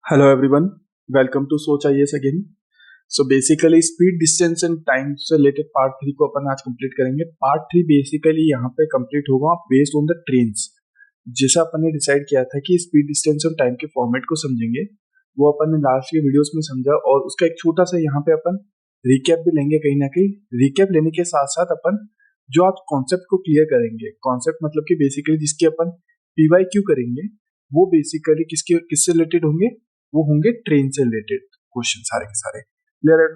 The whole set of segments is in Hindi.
Hello everyone, welcome to सोच IAS again. So basically speed distance and time से रिलेटेड पार्ट 3 को अपन आज कंप्लीट करेंगे। पार्ट 3 बेसिकली यहाँ पे कंप्लीट होगा बेस्ड ऑन द ट्रेन्स। जैसा अपन ने डिसाइड किया था कि स्पीड डिस्टेंस और टाइम के फॉर्मेट को समझेंगे, वो अपन ने लास्ट के वीडियोस में समझा और उसका एक छोटा सा यहाँ पे अपन रिकैप भी लेंगे। कहीं ना कहीं रिकैप लेने के साथ साथ अपन जो आज कॉन्सेप्ट को क्लियर करेंगे, कॉन्सेप्ट मतलब कि बेसिकली जिसके अपन PYQ करेंगे, वो बेसिकली किससे रिलेटेड होंगे, वो होंगे ट्रेन से रिलेटेड क्वेश्चन सारे के सारे। क्लियर है?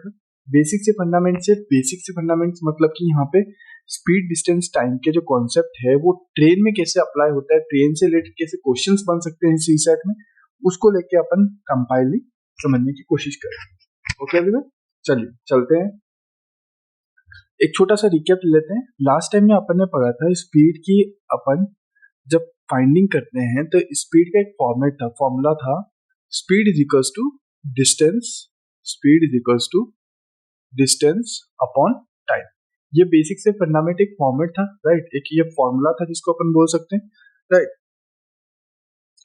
बेसिक से फंडामेंट्स मतलब कि यहाँ पे स्पीड डिस्टेंस टाइम के जो कॉन्सेप्ट है वो ट्रेन में कैसे अप्लाई होता है, ट्रेन से रिलेटेड कैसे क्वेश्चंस बन सकते हैं सीसैट में, उसको लेके अपन कंपाइलिंग समझने की कोशिश करेंगे। ओके एवरीवन, चलिए चलते हैं। एक छोटा सा रिकैप लेते हैं। लास्ट टाइम में अपन ने पढ़ा था स्पीड की, अपन जब फाइंडिंग करते हैं तो स्पीड का एक फॉर्मूला था speed is equals to distance upon time. ये बेसिक से फंडामेंटल एक फॉर्मेट था, राइट। एक ये फॉर्मूला था जिसको अपन बोल सकते हैं, राइट।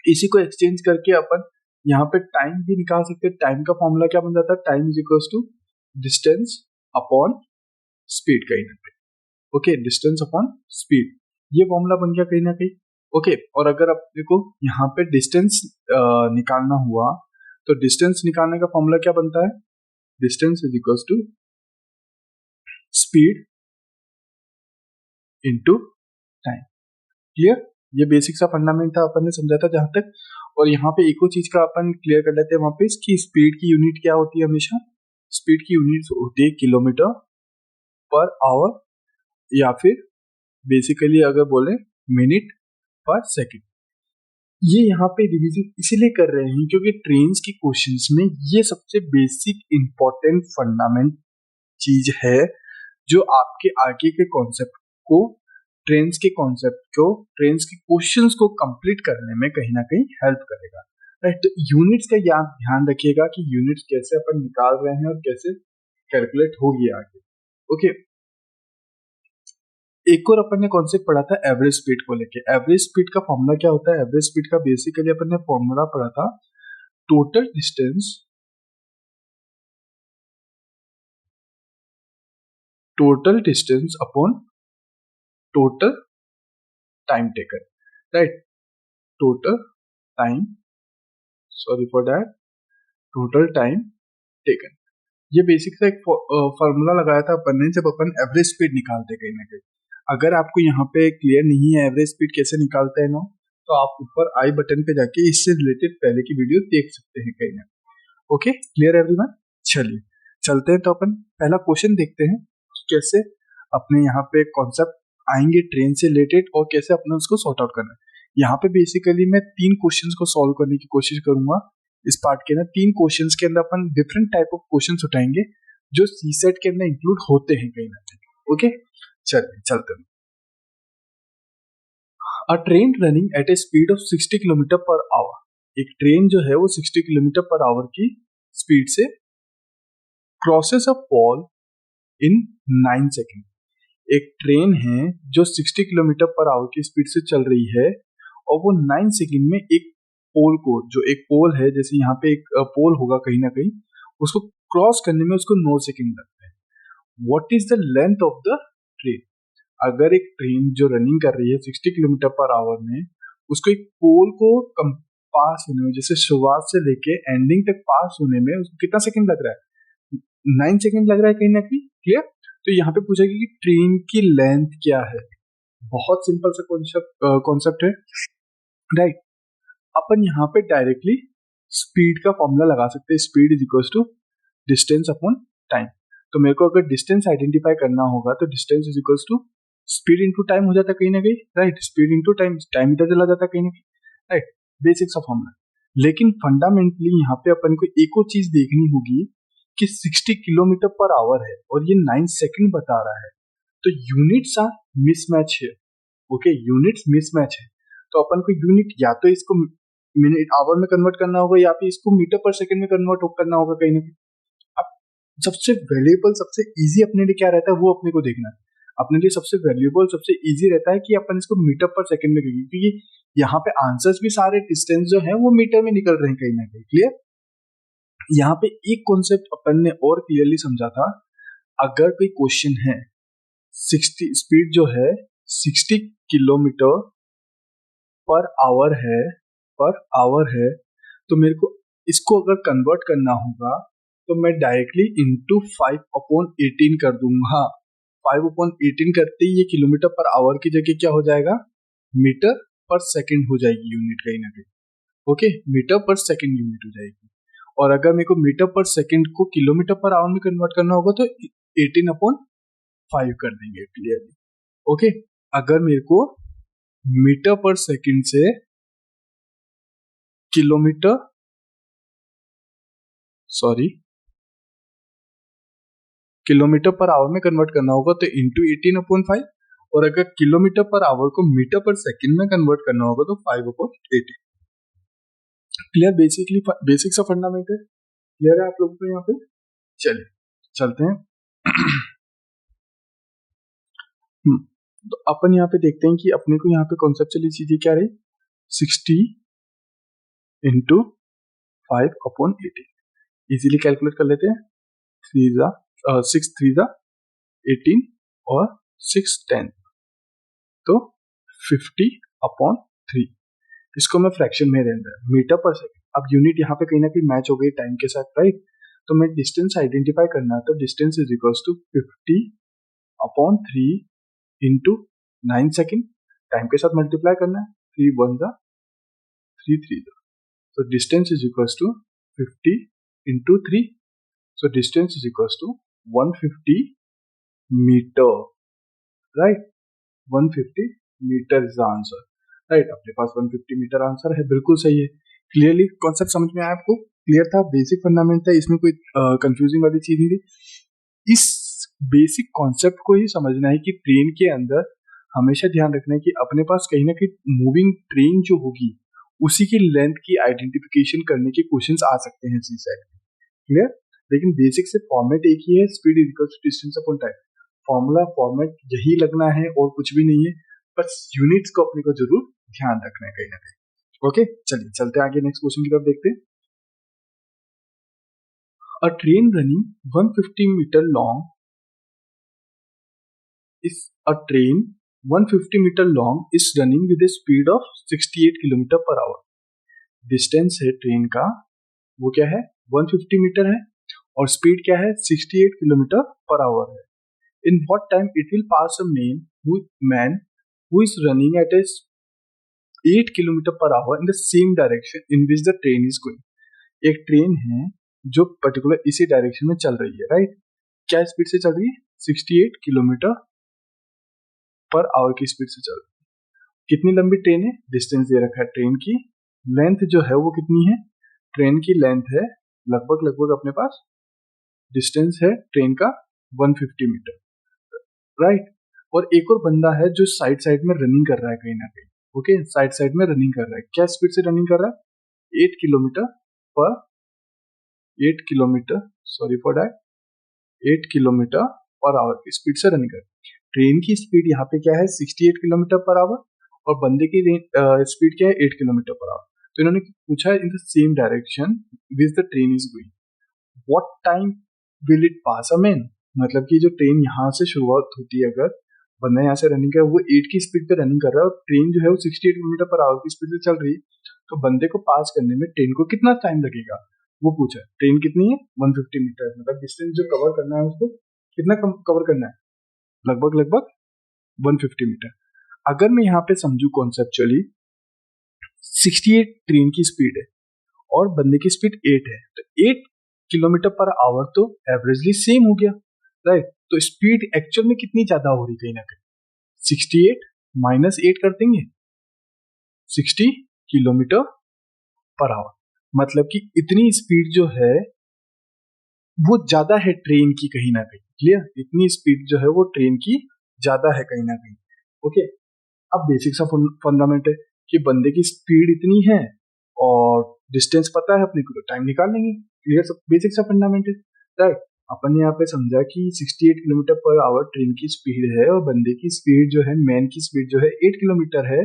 इसी को एक्सचेंज करके अपन यहाँ पे टाइम भी निकाल सकते हैं। टाइम का फॉर्मूला क्या बन जाता है, time is equals to distance upon speed कहीं ना कहीं। ओके, डिस्टेंस अपॉन स्पीड, ये फॉर्मूला बन गया कहीं ना कहीं। ओके, और अगर अपने को यहाँ पे डिस्टेंस निकालना हुआ तो डिस्टेंस निकालने का फॉर्मूला क्या बनता है, distance is equals to speed into time. Clear? ये बेसिक सा फंडामेंट था, अपन ने समझा था जहां तक। और यहाँ पे एक और चीज का अपन क्लियर कर लेते हैं वापस कि स्पीड की यूनिट क्या होती है। हमेशा स्पीड की यूनिट होती है किलोमीटर पर आवर, या फिर बेसिकली अगर बोले मिनट पर सेकंड। ये यहाँ पे रिवीजन इसीलिए कर रहे हैं क्योंकि ट्रेन्स के क्वेश्चंस में ये सबसे बेसिक इंपॉर्टेंट फंडामेंट चीज है जो आपके आगे के कॉन्सेप्ट को, ट्रेन्स के क्वेश्चंस को कंप्लीट करने में कहीं ना कहीं हेल्प करेगा, राइट। तो यूनिट्स का ध्यान रखिएगा कि यूनिट्स कैसे अपन निकाल रहे हैं और कैसे कैलकुलेट होगी आगे। ओके, एक और अपन ने कॉन्सेप्ट पढ़ा था एवरेज स्पीड को लेके। एवरेज स्पीड का फॉर्मूला क्या होता है, एवरेज स्पीड का बेसिकली अपन ने फॉर्मूला पढ़ा था total distance upon total time taken, right. Total time, sorry for that, total time taken. ये बेसिक सा एक फॉर्मूला लगाया था अपन ने जब अपन एवरेज स्पीड निकालते कहीं ना कहीं। अगर आपको यहाँ पे क्लियर नहीं है एवरेज स्पीड कैसे निकालते हैं ना, तो आप ऊपर आई बटन पे जाके इससे रिलेटेड पहले की वीडियो देख सकते हैं कहीं ना। Okay, clear everyone? चलिए चलते हैं। तो अपन पहला क्वेश्चन देखते हैं कैसे अपने यहाँ पे कॉन्सेप्ट आएंगे ट्रेन से रिलेटेड और कैसे अपने उसको सॉर्ट आउट करना है। यहाँ पे बेसिकली मैं 3 क्वेश्चंस को सॉल्व करने की कोशिश करूंगा इस पार्ट के अंदर। 3 क्वेश्चंस के अंदर अपन डिफरेंट टाइप ऑफ क्वेश्चंस उठाएंगे जो सीसेट के अंदर इंक्लूड होते हैं कहीं ना कहीं। ओके, चलिए चलते हैं। A train running at A speed of 60 kilometre per our. एक ट्रेन जो है वो 60 किलोमीटर पर आवर की स्पीड से क्रॉसेस अ पोल इन 9 सेकेंड। एक ट्रेन है जो 60 किलोमीटर पर आवर की स्पीड से चल रही है और वो 9 सेकेंड में एक पोल को, जो एक पोल है जैसे यहाँ पे एक पोल होगा कहीं ना कहीं, उसको क्रॉस करने में उसको 9 सेकेंड लगते हैं। What is the length of the train? अगर एक ट्रेन जो रनिंग कर रही है 60 किलोमीटर पर आवर में, उसको एक पोल को पास होने में, जैसे शुरुआत से लेके एंडिंग तक पास होने में उसको कितना सेकंड लग रहा है, 9 सेकंड लग रहा है कहीं ना कहीं। क्लियर? तो यहाँ पे पूछेगा कि ट्रेन की लेंथ क्या है। बहुत सिंपल सा कॉन्सेप्ट है, राइट। अपन यहाँ पे डायरेक्टली स्पीड का फॉर्मूला लगा सकते हैं, speed is equal to distance upon time. तो मेरे को अगर डिस्टेंस आइडेंटिफाई करना होगा तो distance is equal to speed into time हो जाता है कहीं ना कहीं, right. Speed into time, time इधर चला जाता है कहीं ना कहीं, राइट। बेसिक सा फॉर्मूला। लेकिन फंडामेंटली यहाँ पे अपन को एक और चीज देखनी होगी कि 60 किलोमीटर पर आवर है और ये 9 सेकंड बता रहा है, तो यूनिट्स आर मिसमैच है। ओके, यूनिट्स मिसमैच है। तो अपन को यूनिट या तो इसको मिनट आवर में कन्वर्ट करना होगा या फिर इसको मीटर पर सेकंड में कन्वर्ट करना होगा कहीं ना कहीं। अब सबसे वैल्यूएबल, सबसे इजी अपने लिए क्या रहता है वो अपने को देखना है। अपने लिए सबसे वैल्यूएबल, सबसे इजी रहता है कि अपन इसको मीटर पर सेकंड में करेंगे, क्योंकि यहाँ पे आंसर्स भी सारे डिस्टेंस जो है वो मीटर में निकल रहे हैं कहीं ना कहीं। क्लियर? यहाँ पे एक कॉन्सेप्ट अपन ने और क्लियरली समझा था, अगर कोई क्वेश्चन है 60 स्पीड जो है 60 किलोमीटर पर आवर है, तो मेरे को इसको अगर कन्वर्ट करना होगा तो मैं डायरेक्टली इंटू 5/18 कर दूंगा। 5/18 करते ही ये किलोमीटर पर आवर की जगह क्या हो जाएगा, मीटर पर सेकंड हो जाएगी यूनिट कहीं ना कहीं। Okay, metre per second unit हो जाएगी। और अगर मेरे को मीटर पर सेकंड को किलोमीटर पर आवर में कन्वर्ट करना होगा तो 18/5 कर देंगे क्लियरली। ओके, अगर मेरे को मीटर पर सेकंड से किलोमीटर किलोमीटर पर आवर में कन्वर्ट करना होगा तो इंटू 18/5, और अगर किलोमीटर पर आवर को मीटर पर सेकंड में कन्वर्ट करना होगा तो 5/18। क्लियर, बेसिकली बेसिक सा फंडामेंट है। क्लियर है आप लोगों को यहाँ पे? चलिए चलते हैं। तो अपन यहाँ पे देखते हैं कि अपने को यहाँ पे कॉन्सेप्चुअली चीजें क्या रही, 60 इंटू 5/18 इजीली कैलकुलेट कर लेते हैं। 6 3 18 और 6 10, तो 50/3। इसको मैं फ्रैक्शन में रहता है मीटर पर सेकंड। अब यूनिट यहाँ पे कहीं ना कहीं मैच हो गई टाइम के साथ, राइट? तो मैं डिस्टेंस आइडेंटिफाई करना है, तो distance is equals to 50/3 into 9 second, time के साथ मल्टीप्लाई करना है। 3 1 3 3, so distance is equals to 50 into 3, so distance is equals to 150 meter, right? 150 meter is the answer, right? अपने पास 150 मीटर आंसर है, बिल्कुल सही है। क्लियरली कॉन्सेप्ट समझ में आया आपको? क्लियर था, बेसिक फंडामेंट था, इसमें कोई कंफ्यूजिंग वाली चीज नहीं थी। इस बेसिक कॉन्सेप्ट को ही समझना है कि ट्रेन के अंदर हमेशा ध्यान रखना है कि अपने पास कहीं ना कहीं मूविंग ट्रेन जो होगी उसी की लेंथ की आइडेंटिफिकेशन करने के क्वेश्चंस आ सकते हैं सी सेट में। क्लियर? लेकिन बेसिक से फॉर्मेट एक ही है, speed is equal to distance upon time. Formula format यही लगना है और कुछ भी नहीं है, बस यूनिट्स को अपने को जरूर ध्यान रखना है कहीं ना कहीं। ओके, चलिए चलते हैं आगे, नेक्स्ट क्वेश्चन की तरफ देखते हैं। A train running 150 metre long is a train 150 meter long is running with a speed of 68 kilometre per our. Distance है ट्रेन का वो क्या है, 150 मीटर है, और स्पीड क्या है, 68 किलोमीटर पर आवर है। In what time it will pass a man who is running at 8 kilometre per our in the same direction in which the train is going. एक ट्रेन है जो पर्टिकुलर इसी डायरेक्शन में चल रही है, राइट? क्या स्पीड से चल रही है, 68 किलोमीटर पर आवर की स्पीड से चल रही है। कितनी लंबी ट्रेन है, डिस्टेंस दे रखा है ट्रेन की, लेंथ जो है वो कितनी है, ट्रेन की लेंथ है लगभग अपने पास, डिस्टेंस है ट्रेन का 150 मीटर, राइट? और एक और बंदा है जो साइड साइड में रनिंग कर रहा है कहीं ना कहीं। ओके, साइड साइड में रनिंग कर रहा है, क्या स्पीड से रनिंग कर रहा है, 8 किलोमीटर पर 8 kilometre sorry for that 8 kilometre per our की स्पीड से रनिंग कर रहा है। ट्रेन की स्पीड यहाँ पे क्या है, 68 किलोमीटर पर आवर, और बंदे की स्पीड क्या है, 8 किलोमीटर पर आवर। तो इन्होंने पूछा है in the same direction which the train is going, what time will it pass a man. मतलब कि जो ट्रेन यहाँ से शुरुआत होती है, अगर बंदा यहाँ से रनिंग कर, वो 8 की स्पीड पे रनिंग कर रहा है और ट्रेन जो है वो 68 किलोमीटर पर आवर की स्पीड से चल रही है, तो बंदे को पास करने में ट्रेन को कितना टाइम लगेगा, वो पूछा है। ट्रेन कितनी है, 150 मीटर, मतलब डिस्टेंस जो कवर करना है उसको कितना कवर करना है, लगभग 150 मीटर। अगर मैं यहाँ पे समझू कॉन्सेप्चुअली 68 ट्रेन की स्पीड है और बंदे की स्पीड 8 है, तो 8 किलोमीटर पर आवर तो एवरेजली सेम हो गया, राइट? तो स्पीड एक्चुअल में कितनी ज्यादा हो रही कहीं ना कहीं, 68 माइनस 8 कर देंगे, 60 किलोमीटर पर आवर, मतलब कि इतनी स्पीड जो है वो ज्यादा है ट्रेन की कहीं ना कहीं। क्लियर? इतनी स्पीड जो है वो ट्रेन की ज्यादा है कहीं ना कहीं। ओके, अब बेसिक सा फंडामेंट है कि बंदे की स्पीड इतनी है और डिस्टेंस पता है अपने को, तो टाइम निकाल लेंगे। क्लियर? सब बेसिक सा फंडामेंट है, राइट? अपन ने यहाँ पे समझा कि 68 किलोमीटर पर आवर ट्रेन की स्पीड है और बंदे की स्पीड जो है, मैन की स्पीड जो है 8 किलोमीटर है,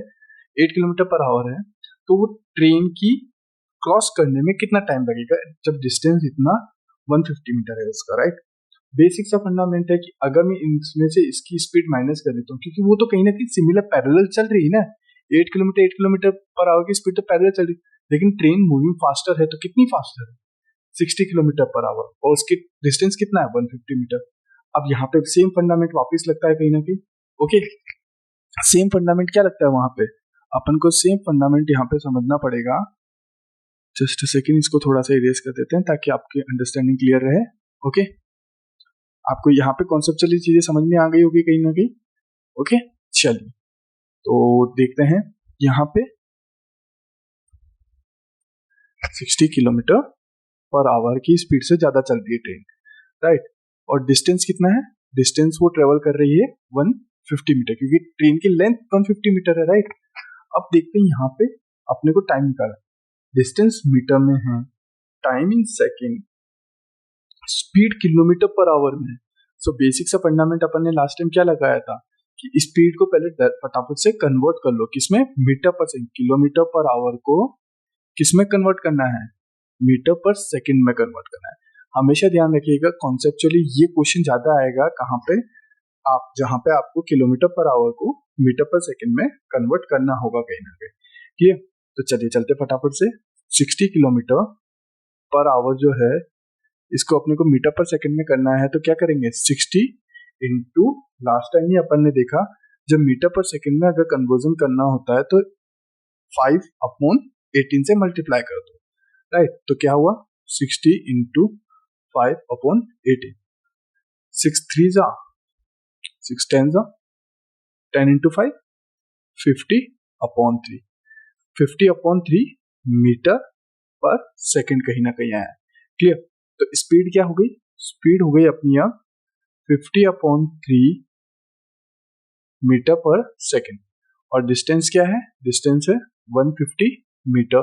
8 किलोमीटर पर आवर है, तो वो ट्रेन की क्रॉस करने में कितना टाइम लगेगा जब डिस्टेंस इतना 150 मीटर है उसका, राइट। बेसिक सा फंडामेंट है कि अगर मैं इसमें से इसकी स्पीड माइनस कर देता हूँ, क्योंकि वो तो कहीं ना कहीं सिमिलर पैरेलल चल रही है ना, 8 किलोमीटर पर आवर की स्पीड तो पैरेलल चल रही है, लेकिन ट्रेन मूविंग फास्टर है तो कितनी फास्टर है, 60 किलोमीटर पर आवर, और उसकी डिस्टेंस कितना है 150 मीटर। अब यहाँ पे सेम फंडामेंट वापस लगता है कहीं ना कहीं, ओके। सेम फंडामेंट क्या लगता है वहां पे, अपन को सेम फंडामेंट यहाँ पे समझना पड़ेगा। जस्ट सेकेंड, इसको थोड़ा सा इरेज कर देते हैं ताकि आपकी अंडरस्टैंडिंग क्लियर रहे, ओके। आपको यहाँ पे कॉन्सेप्चुअली चीजें समझ में आ गई होगी कहीं ना कहीं, ओके। चलिए तो देखते हैं, यहाँ पे 60 किलोमीटर पर आवर की स्पीड से ज्यादा चल रही है ट्रेन, राइट। और डिस्टेंस कितना है, डिस्टेंस वो ट्रेवल कर रही है 150 मीटर, क्योंकि ट्रेन की लेंथ 150 मीटर है, राइट। अब देखते हैं यहाँ पे अपने को टाइम निकाला, डिस्टेंस मीटर में है, time in second, speed kilometer per hour में। सो बेसिक सा फंडामेंट अपन ने लास्ट टाइम क्या लगाया था कि स्पीड को पहले फटाफट से कन्वर्ट कर लो, किसमें, metre per second. Kilometre per our को किसमें कन्वर्ट करना है, मीटर पर सेकंड में कन्वर्ट करना है। हमेशा ध्यान रखिएगा कॉन्सेप्चुअली ये क्वेश्चन ज्यादा आएगा कहाँ पे, आप जहां पे आपको किलोमीटर पर आवर को मीटर पर सेकंड में कन्वर्ट करना होगा कहीं ना कहीं, ठीक है। तो चलिए चलते फटाफट से, 60 किलोमीटर पर आवर जो है इसको अपने को मीटर पर सेकंड में करना है, तो क्या करेंगे, 60 इंटू, लास्ट टाइम ही अपन ने देखा जब मीटर पर सेकंड में अगर कन्वर्जन करना होता है तो 5/18 से मल्टीप्लाई कर दो, राइट। तो क्या हुआ, 60 इंटू 5/18, 6 3 जा 6 10 जा 10 इंटू 5 50/3, 50/3 मीटर पर सेकंड कहीं ना कहीं आया, क्लियर। तो स्पीड क्या हो गई, स्पीड हो गई अपनी अब 50/3 मीटर पर सेकंड, और डिस्टेंस क्या है, डिस्टेंस है 150 मीटर।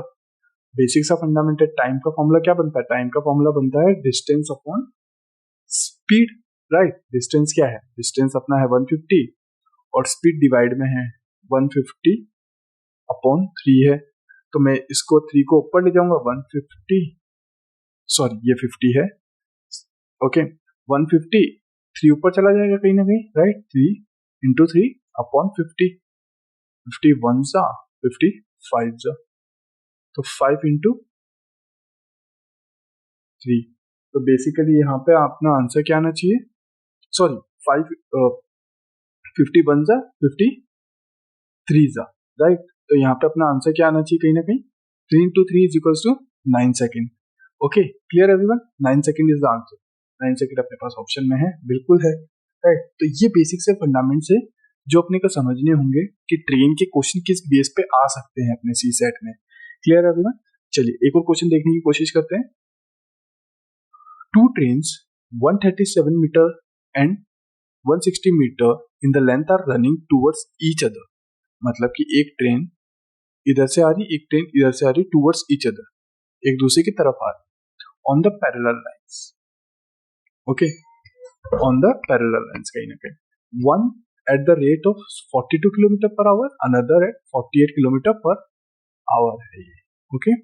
बेसिक सा फंडामेंट है, टाइम का फॉर्मूला क्या बनता है, टाइम का फॉर्मूला बनता है distance upon speed, right. Distance क्या है, डिस्टेंस अपना है 150 और स्पीड डिवाइड में है 150/3 है, तो मैं इसको 3 को ऊपर ले जाऊंगा, 150, सॉरी ये 50 है, ओके। 150 3 ऊपर चला जाएगा कहीं ना कहीं, राइट। 3 इंटू 3/50, 51 जा 55 जा, तो 5 इंटू 3। तो बेसिकली यहाँ पे अपना आंसर क्या आना चाहिए, सॉरी 51 जा 53 जा, राइट। तो यहाँ पे अपना आंसर क्या आना चाहिए कहीं ना कहीं, 3 into 3 is equals to 9 second, okay. Clear everyone, 9 second is the answer, 9 second अपने पास ऑप्शन में है, बिल्कुल है, राइट। तो ये बेसिक से फंडामेंट्स है जो अपने को समझने होंगे कि ट्रेन के क्वेश्चन किस बेस पे आ सकते हैं अपने सी सेट में। क्लियर एवरीवन, चलिए एक और क्वेश्चन देखने की कोशिश करते हैं। 2 trains 137 meter and 160 meter in the length are running towards each other, मतलब कि एक ट्रेन इधर से आ रही, एक ट्रेन इधर से आ रही, towards each other, एक दूसरे की तरफ आ रही, on the parallel lines, okay, on the parallel lines कहीं ना कहीं, one at the rate of 42 kilometre per our, another at 48 kilometre per our है ये, okay।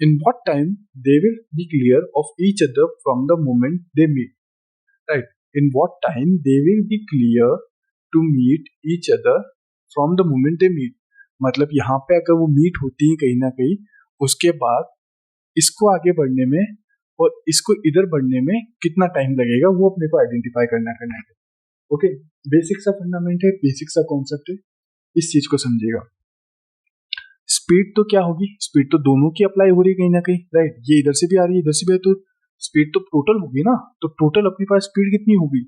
In what time they will be clear of each other from the moment they meet, right? In what time they will be clear to meet each other from the moment they meet, मतलब यहाँ पे अगर वो मीट होती है कहीं ना कहीं, उसके बाद इसको आगे बढ़ने में और इसको इधर बढ़ने में कितना टाइम लगेगा वो अपने को आइडेंटिफाई करना है, ओके। बेसिक सा फंडामेंट है, बेसिक सा कॉन्सेप्ट है, इस चीज को समझिएगा। स्पीड तो क्या होगी, स्पीड तो दोनों की अप्लाई हो रही है कहीं ना कहीं, राइट। ये इधर से भी आ रही है, इधर से भी है, तो स्पीड तो टोटल होगी ना, तो टोटल अपने पास स्पीड कितनी होगी,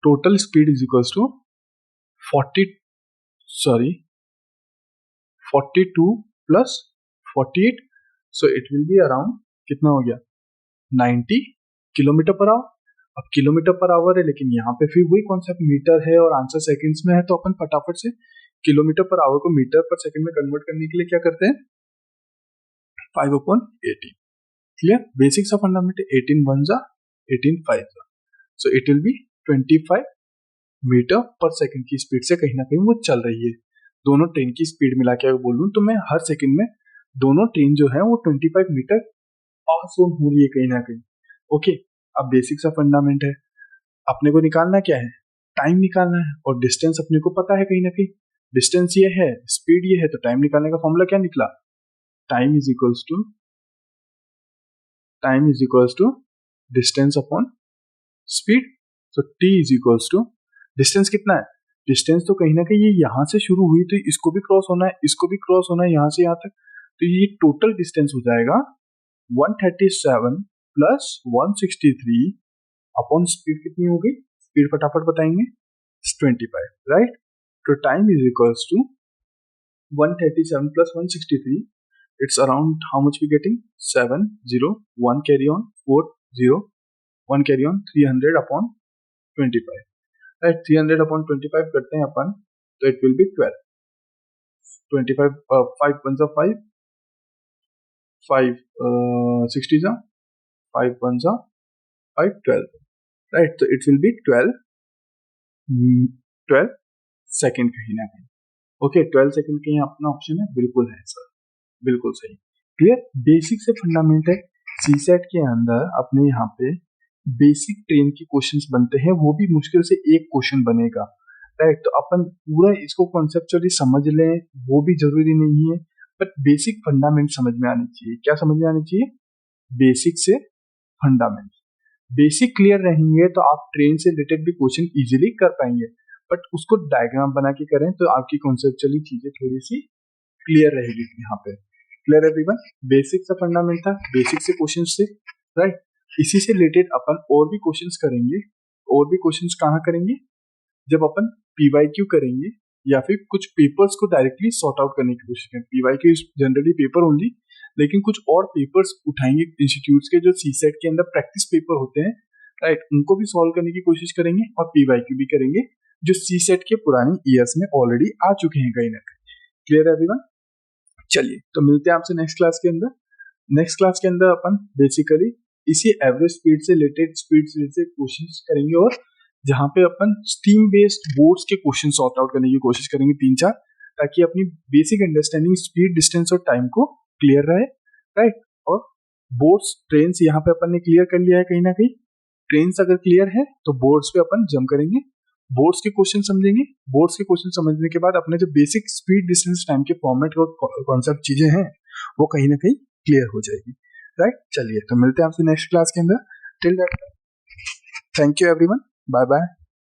total speed is equals to 42 plus 48, so it will be around कितना हो गया 90 किलोमीटर पर आवर। अब किलोमीटर पर आवर है, लेकिन यहाँ पे फिर वही कॉन्सेप्ट मीटर है और आंसर सेकंड्स में है, तो अपन फटाफट से किलोमीटर पर आवर को मीटर पर सेकंड में कन्वर्ट करने के लिए क्या करते हैं, 5/18, क्लियर। बेसिक सा फंडामेंट 18 1 जा 18 5 जा, so it will be 25 metre per second की स्पीड से कहीं ना कहीं वो चल रही है। दोनों ट्रेन की स्पीड मिला के अगर बोलूँ तो मैं हर सेकंड में दोनों ट्रेन जो है वो 25 मीटर पास ऑन हो रही है कहीं ना कहीं। ओके, अब बेसिक सा फंडामेंट है, अपने को निकालना क्या है, टाइम निकालना है, और डिस्टेंस अपने को पता है कहीं ना कहीं, डिस्टेंस ये है, स्पीड ये है, तो टाइम निकालने का फॉर्मूला क्या निकला, time is equals to distance upon speed. तो T is equals to distance कितना है, डिस्टेंस तो कहीं ना कहीं ये यहां से शुरू हुई तो इसको भी क्रॉस होना है, इसको भी क्रॉस होना है यहां से यहां तक, तो ये टोटल डिस्टेंस हो जाएगा 137 प्लस 163 अपॉन स्पीड कितनी होगी, स्पीड फटाफट बताएंगे, 25, राइट। तो time is equals to 137 plus 163, it's around how much we getting, 7 0 1 carry on 4 0 1 carry on 300 upon 25, right। 300 upon 25 करते हैं अपन तो it will be 12, 25 5 1 जा 5 5 60 जा 5 1 जा 5 12, right। तो it will be 12 सेकेंड कहीं ना कहीं। ओके, 12 सेकेंड कहीं अपना ऑप्शन है, बिल्कुल है सर, बिल्कुल सही, क्लियर। बेसिक से फंडामेंट है, सीसेट के अंदर अपने यहाँ पे बेसिक ट्रेन की क्वेश्चंस बनते हैं, वो भी मुश्किल से एक क्वेश्चन बनेगा, राइट। तो अपन पूरा इसको कॉन्सेप्चुअली समझ लें वो भी जरूरी नहीं है, बट बेसिक फंडामेंट समझ में आनी चाहिए। क्या समझ में आनी चाहिए, बेसिक से फंडामेंट। बेसिक क्लियर रहेंगे तो आप ट्रेन से रिलेटेड भी क्वेश्चन इजीली कर पाएंगे, बट उसको डायग्राम बना के करें तो आपकी कॉन्सेप्चुअली चीजें थोड़ी सी क्लियर रहेगी यहाँ पे। क्लियर एवरीवन, बेसिक से फंडामेंट था, बेसिक से क्वेश्चन से, राइट। इसी से रिलेटेड अपन और भी क्वेश्चंस करेंगे, और भी क्वेश्चंस कहाँ करेंगे, जब अपन पीवाईक्यू करेंगे या फिर कुछ पेपर्स को डायरेक्टली सॉर्ट आउट करने की कोशिश करें। PYQ is generally paper only, लेकिन कुछ और पेपर्स उठाएंगे इंस्टीट्यूट्स के जो सीसेट के अंदर प्रैक्टिस पेपर होते हैं, राइट, उनको भी सॉल्व करने की कोशिश करेंगे, और पीवाईक्यू भी करेंगे जो सीसेट के पुराने ईयर्स में ऑलरेडी आ चुके हैं कहीं ना कहीं। क्लियर एवरीवन, चलिए तो मिलते हैं आपसे नेक्स्ट क्लास के अंदर। नेक्स्ट क्लास के अंदर अपन बेसिकली इसी एवरेज स्पीड से रिलेटेड क्वेश्चंस करेंगे, और जहां पे अपन स्टीम बेस्ड बोर्ड्स के क्वेश्चन सॉर्ट आउट करने की कोशिश करेंगे 3-4, ताकि अपनी बेसिक अंडरस्टैंडिंग स्पीड, डिस्टेंस और टाइम को क्लियर रहे, राइट। और बोर्ड्स, ट्रेन्स यहाँ पे अपन ने क्लियर कर लिया है कहीं ना कहीं, ट्रेन्स अगर क्लियर है तो बोर्ड्स पे अपन जम करेंगे, बोर्ड्स के क्वेश्चन समझेंगे, बोर्ड्स के क्वेश्चन समझने के बाद अपने जो बेसिक स्पीड, डिस्टेंस, टाइम के फॉर्मेट और कॉन्सेप्ट चीजें हैं वो कहीं ना कहीं क्लियर हो जाएगी, राइट। चलिए तो मिलते हैं आपसे नेक्स्ट क्लास के अंदर, till that thank you everyone, bye bye.